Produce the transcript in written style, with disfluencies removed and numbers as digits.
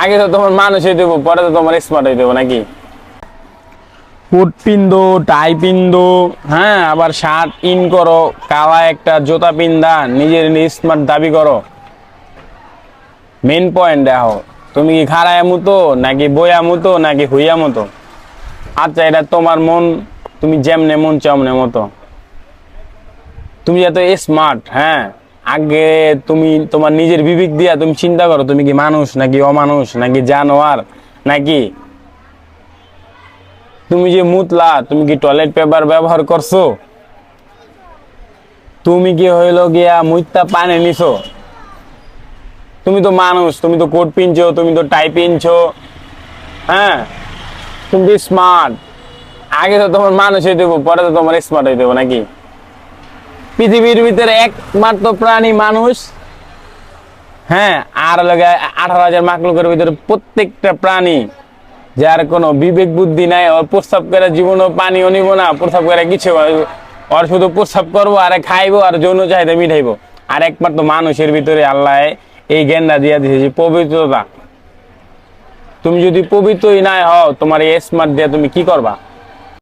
আগে তো তোমার মানুষ হয়ে দেবো, পরে তো তোমার স্মার্ট হয়ে দেবো নাকি? কোট পিন্দো, টাই পিন্দো, হ্যাঁ, আবার শার্ট ইন করো, কালা একটা জুতা পিন্দা নিজের স্মার্ট দাবি করো। মেন পয়েন্ট দেখো, তুমি কি খাড়ায় মতো নাকি বইয়া মতো নাকি হইয়া মতো? আচ্ছা, এটা তোমার মন, তুমি যেমনে মন তেমনে মতো। তুমি এত স্মার্ট, হ্যাঁ, আগে তুমি তোমার নিজের বিবেক দিয়া তুমি চিন্তা করো, তুমি কি মানুষ নাকি অমানুষ নাকি জানোয়ার নাকি? তুমি যে মুতলা, তুমি কি টয়লেট পেপার ব্যবহার করছো? তুমি কি হইলো গিয়া মুইতা পানি নিছো? তুমি তো মানুষ, তুমি তো কোট পিনছো, তুমি তো টাই পিনছো, হ্যাঁ, তুমি স্মার্ট। আগে তো তোমার মানুষ হয়ে দেবো, পরে তো তোমার স্মার্ট হয়ে দেবো নাকি? পৃথিবীর ভিতরে একমাত্র প্রাণী মানুষ, হ্যাঁ, আর লাগে 18,000 মাখলুকের ভিতরে প্রত্যেকটা প্রাণী যার কোনো বিবেক বুদ্ধি নাই, ওর প্রস্রাব করে জীবনও পানিও নিব না, প্রস্রাব করে কিছু, ওর শুধু প্রস্রাব করবো আর খাইবো আর যৌন চাহিদা মিটাইবো। আর একমাত্র মানুষের ভিতরে আল্লাহ এই জ্ঞানটা দিয়া দিয়েছে যে পবিত্রতা। তুমি যদি পবিত্রই নাই হও, তোমার এই স্মার্ট দিয়ে তুমি কি করবা?